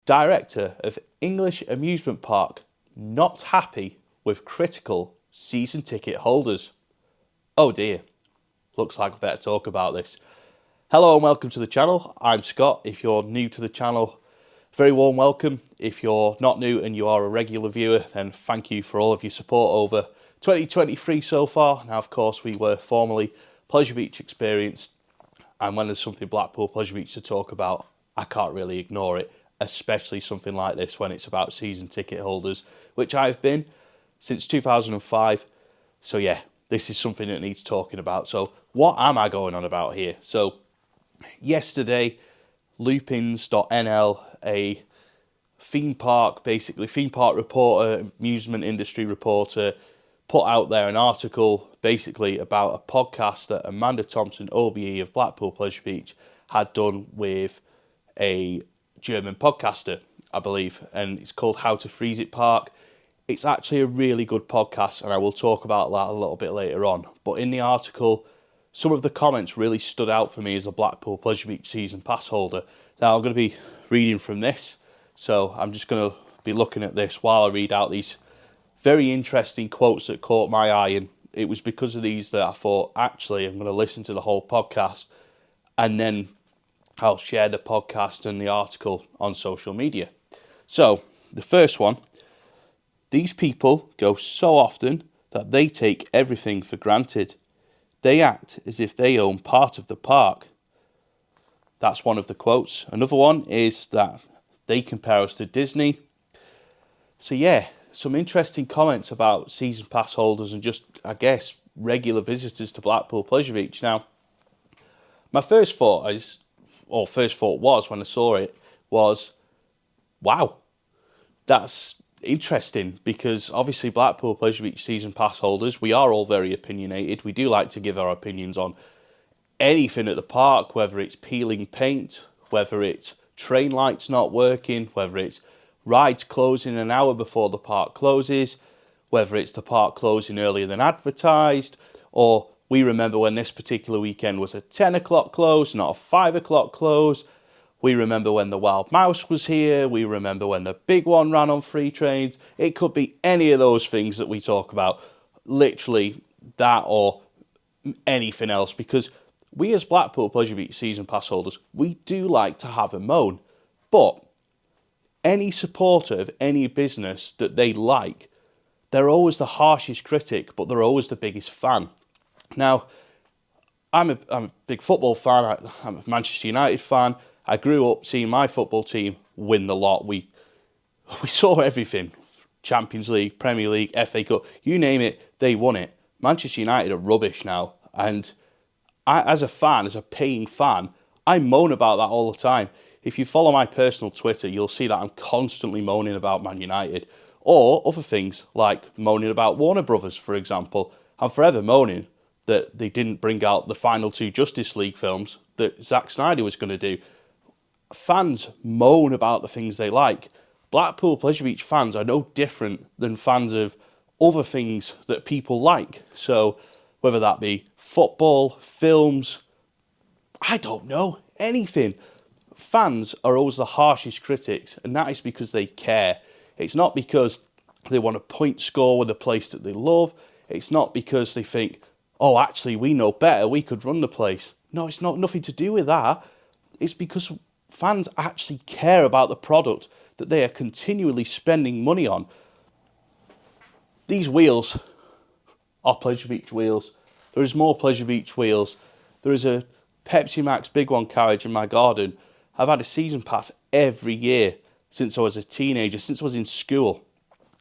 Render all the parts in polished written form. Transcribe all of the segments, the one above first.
Director of English Amusement Park not happy with critical season ticket holders. Oh dear, looks like we better talk about this. Hello and welcome to the channel. I'm Scott. If you're new to the channel, very warm welcome. If you're not new and you are a regular viewer, then thank you for all of your support over 2023 so far. Now, of course, we were formerly Pleasure Beach experienced, and when there's something Blackpool Pleasure Beach to talk about, I can't really ignore it, especially something like this when it's about season ticket holders, which I've been since 2005. So yeah, this is something that needs talking about. So what am I going on about here? So yesterday, Loopings.nl, a theme park reporter, amusement industry reporter, put out there an article basically about a podcast that Amanda Thompson, OBE of Blackpool Pleasure Beach, had done with a German podcaster, I believe, and it's called How to Freeze It Park. It's actually a really good podcast, and I will talk about that a little bit later on. But in the article, some of the comments really stood out for me as a Blackpool Pleasure Beach season pass holder. Now, I'm going to be reading from this, so I'm just going to be looking at this while I read out these very interesting quotes that caught my eye, and it was because of these that I thought, actually, I'm going to listen to the whole podcast, and then I'll share the podcast and the article on social media. So, the first one, these people go so often that they take everything for granted. They act as if they own part of the park. That's one of the quotes. Another one is that they compare us to Disney. So yeah, some interesting comments about season pass holders and just, I guess, regular visitors to Blackpool Pleasure Beach. Now, my first thought was when I saw it was, wow, that's interesting, because obviously Blackpool Pleasure Beach season pass holders, we are all very opinionated. We do like to give our opinions on anything at the park, whether it's peeling paint, whether it's train lights not working, whether it's rides closing an hour before the park closes, whether it's the park closing earlier than advertised, or we remember when this particular weekend was a 10 o'clock close, not a 5 o'clock close. We remember when the Wild Mouse was here. We remember when the big one ran on free trains. It could be any of those things that we talk about, literally that or anything else, because we as Blackpool Pleasure Beach season pass holders, we do like to have a moan. But any supporter of any business that they like, they're always the harshest critic, but they're always the biggest fan. Now, I'm a big football fan. I'm a Manchester United fan. I grew up seeing my football team win the lot. We saw everything. Champions League, Premier League, FA Cup, you name it, they won it. Manchester United are rubbish now. And I, as a fan, as a paying fan, I moan about that all the time. If you follow my personal Twitter, you'll see that I'm constantly moaning about Man United. Or other things, like moaning about Warner Brothers, for example. I'm forever moaning that they didn't bring out the final two Justice League films that Zack Snyder was going to do. Fans moan about the things they like. Blackpool Pleasure Beach fans are no different than fans of other things that people like. So whether that be football, films, I don't know, anything. Fans are always the harshest critics, and that is because they care. It's not because they want a point score with a place that they love. It's not because they think, oh, actually, we know better, we could run the place. No, it's not, nothing to do with that. It's because fans actually care about the product that they are continually spending money on. These wheels are Pleasure Beach wheels. There is more Pleasure Beach wheels. There is a Pepsi Max Big One carriage in my garden. I've had a season pass every year since I was a teenager, since I was in school.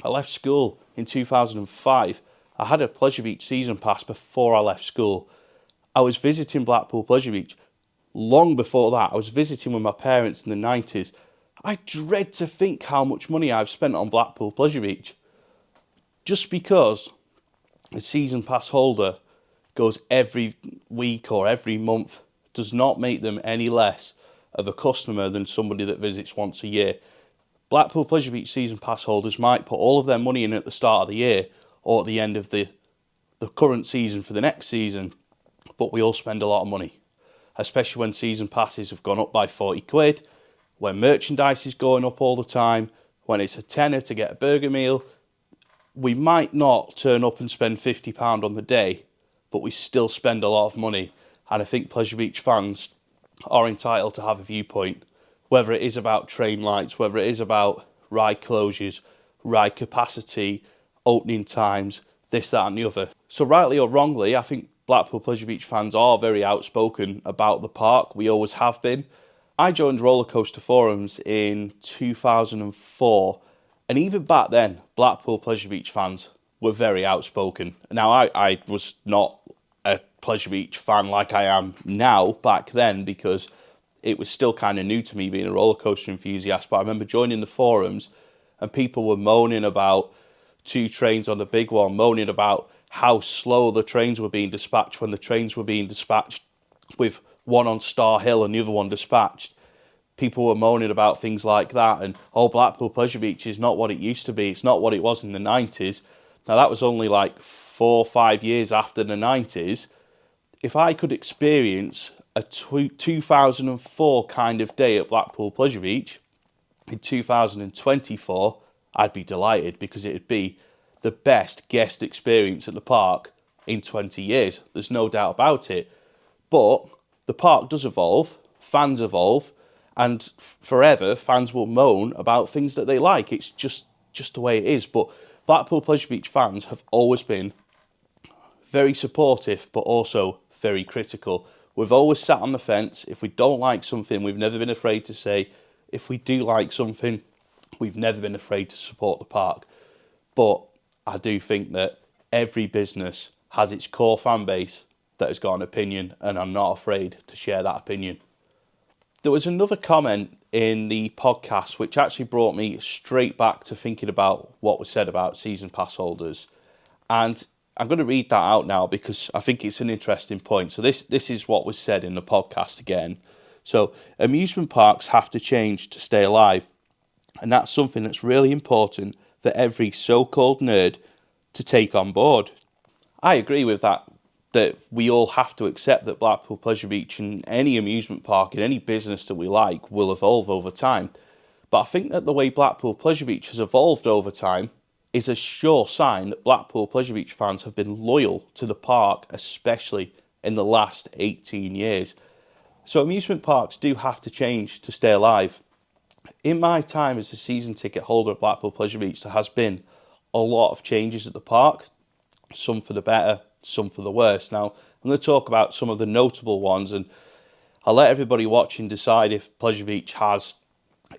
I left school in 2005. I had a Pleasure Beach season pass before I left school. I was visiting Blackpool Pleasure Beach long before that. I was visiting with my parents in the 90s. I dread to think how much money I've spent on Blackpool Pleasure Beach. Just because a season pass holder goes every week or every month does not make them any less of a customer than somebody that visits once a year. Blackpool Pleasure Beach season pass holders might put all of their money in at the start of the year or at the end of the current season for the next season, but we all spend a lot of money, especially when season passes have gone up by 40 quid. when merchandise is going up all the time, when it's a tenner to get a burger meal, we might not turn up and spend £50 on the day, but we still spend a lot of money. And I think Pleasure Beach fans are entitled to have a viewpoint, whether it is about train lights, whether it is about ride closures, ride capacity, opening times, this, that and the other. So rightly or wrongly, I think Blackpool Pleasure Beach fans are very outspoken about the park. We always have been. I joined roller coaster forums in 2004, and even back then, Blackpool Pleasure Beach fans were very outspoken. Now, I was not a Pleasure Beach fan like I am now back then, because it was still kind of new to me being a roller coaster enthusiast. But I remember joining the forums and people were moaning about 2 trains on the big one, moaning about how slow the trains were being dispatched when the trains were being dispatched with one on Star Hill and the other one dispatched. People were moaning about things like that, and Blackpool Pleasure Beach is not what it used to be. It's not what it was in the 90s. Now, that was only like 4 or 5 years after the 90s. If I could experience a 2004 kind of day at Blackpool Pleasure Beach in 2024, I'd be delighted, because it'd be the best guest experience at the park in 20 years. There's no doubt about it. But the park does evolve, fans evolve, and forever fans will moan about things that they like. It's just the way it is. But Blackpool Pleasure Beach fans have always been very supportive, but also very critical. We've always sat on the fence. If we don't like something, we've never been afraid to say. If we do like something, we've never been afraid to support the park. But I do think that every business has its core fan base that has got an opinion, and I'm not afraid to share that opinion. There was another comment in the podcast which actually brought me straight back to thinking about what was said about season pass holders. And I'm going to read that out now because I think it's an interesting point. So this is what was said in the podcast again. So, amusement parks have to change to stay alive. And that's something that's really important for every so-called nerd to take on board. I agree with that we all have to accept that Blackpool Pleasure Beach and any amusement park and any business that we like will evolve over time. But I think that the way Blackpool Pleasure Beach has evolved over time is a sure sign that Blackpool Pleasure Beach fans have been loyal to the park, especially in the last 18 years. So amusement parks do have to change to stay alive. In my time as a season ticket holder at Blackpool Pleasure Beach, there has been a lot of changes at the park, some for the better, some for the worse. Now, I'm going to talk about some of the notable ones, and I'll let everybody watching decide if Pleasure Beach has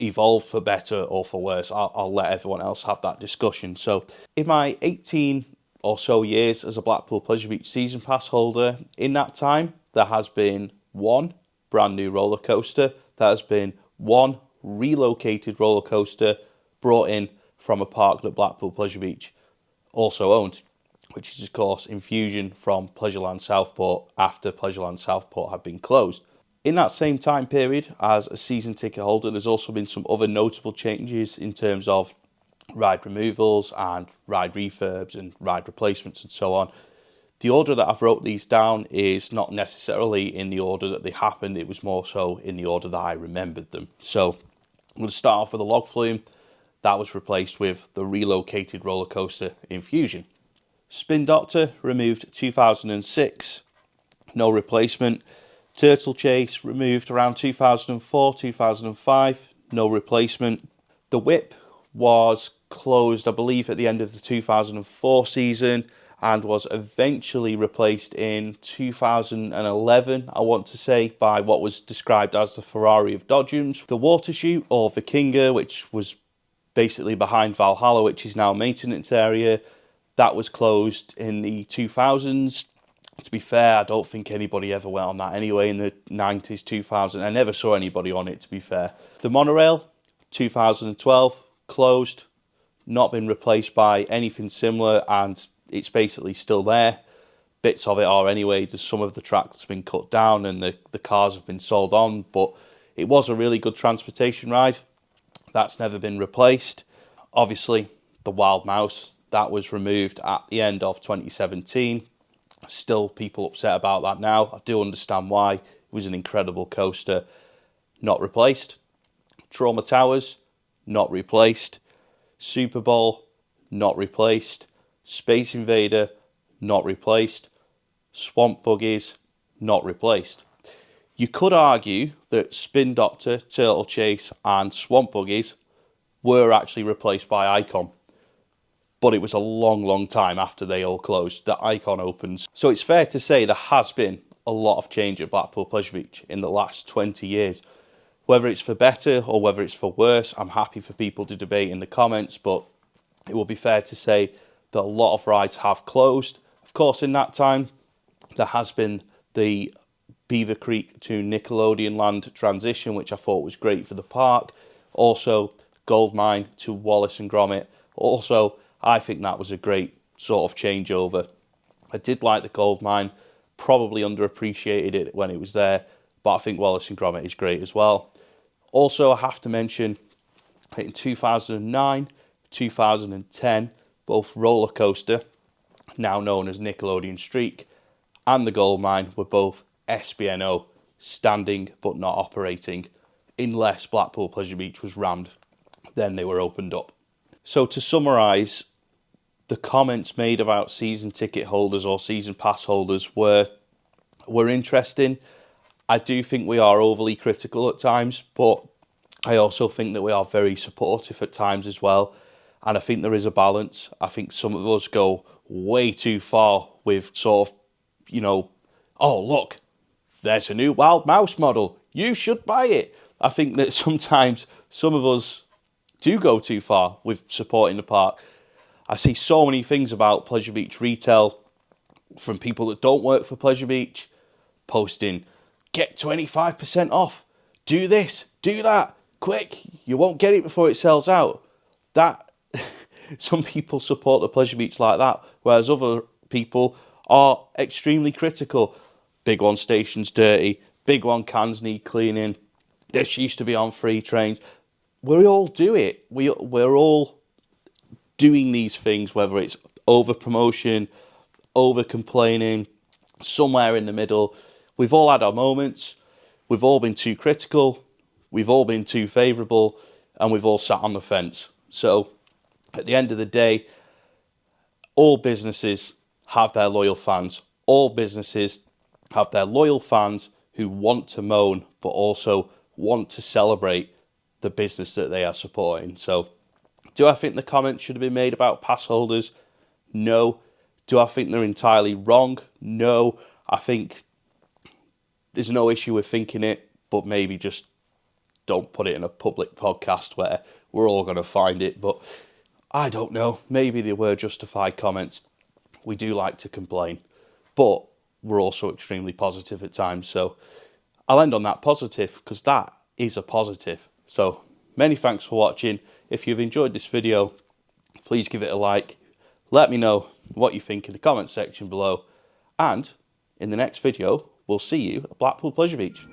evolved for better or for worse. I'll let everyone else have that discussion. So, in my 18 or so years as a Blackpool Pleasure Beach season pass holder, in that time, there has been 1 brand new roller coaster, there has been 1 relocated roller coaster brought in from a park that Blackpool Pleasure Beach also owned, which is of course Infusion from Pleasureland Southport after Pleasureland Southport had been closed. In that same time period, as a season ticket holder, there's also been some other notable changes in terms of ride removals and ride refurbs and ride replacements and so on. The order that I've wrote these down is not necessarily in the order that they happened, it was more so in the order that I remembered them. So I'm going to start off with the log flume. That was replaced with the relocated roller coaster Infusion. Spin Doctor removed 2006, no replacement. Turtle Chase removed around 2004, 2005, no replacement. The Whip was closed, I believe, at the end of the 2004 season and was eventually replaced in 2011, I want to say, by what was described as the Ferrari of Dodgems. The Water Chute, or Vikinga, which was basically behind Valhalla, which is now a maintenance area, that was closed in the 2000s. To be fair, I don't think anybody ever went on that anyway in the 90s, 2000s. I never saw anybody on it, to be fair. The monorail, 2012, closed, not been replaced by anything similar, and it's basically still there. Bits of it are anyway. There's some of the track that's been cut down and the cars have been sold on, but it was a really good transportation ride. That's never been replaced. Obviously, the Wild Mouse, that was removed at the end of 2017. Still people upset about that now. I do understand why. It was an incredible coaster. Not replaced. Trauma Towers, not replaced. Super Bowl, not replaced. Space Invader, not replaced. Swamp Buggies, not replaced. You could argue that Spin Doctor, Turtle Chase and Swamp Buggies were actually replaced by Icon. But it was a long time after they all closed that Icon opens. So it's fair to say there has been a lot of change at Blackpool Pleasure Beach in the last 20 years. Whether it's for better or whether it's for worse, I'm happy for people to debate in the comments, but it will be fair to say that a lot of rides have closed. Of course, in that time, there has been the Beaver Creek to Nickelodeon Land transition, which I thought was great for the park. Also, Goldmine to Wallace and Gromit. Also, I think that was a great sort of changeover. I did like the Goldmine, probably underappreciated it when it was there, but I think Wallace and Gromit is great as well. Also, I have to mention in 2009, 2010, both Roller Coaster, now known as Nickelodeon Streak, and the Goldmine were both SBNO, standing but not operating, unless Blackpool Pleasure Beach was rammed, then they were opened up. So to summarise, the comments made about season ticket holders or season pass holders were interesting. I do think we are overly critical at times, but I also think that we are very supportive at times as well. And I think there is a balance. I think some of us go way too far with sort of, you know, oh, look, there's a new Wild Mouse model. You should buy it. I think that sometimes some of us do go too far with supporting the park. I see so many things about Pleasure Beach retail from people that don't work for Pleasure Beach posting, get 25% off, do this, do that, quick, you won't get it before it sells out. That, some people support the Pleasure Beach like that, whereas other people are extremely critical. Big One station's dirty, Big One cans need cleaning, this used to be on free trains. We all do it. We're all doing these things, whether it's over promotion, over complaining, somewhere in the middle. We've all had our moments. We've all been too critical. We've all been too favourable, and we've all sat on the fence. So at the end of the day, all businesses have their loyal fans. All businesses have their loyal fans who want to moan, but also want to celebrate the business that they are supporting. So do I think the comments should have been made about pass holders? No. Do I think they're entirely wrong? No. I think there's no issue with thinking it, but maybe just don't put it in a public podcast where we're all going to find it. But I don't know. Maybe they were justified comments. We do like to complain, but we're also extremely positive at times. So I'll end on that positive, because that is a positive. So many thanks for watching. If you've enjoyed this video, please give it a like. Let me know what you think in the comment section below. And in the next video, we'll see you at Blackpool Pleasure Beach.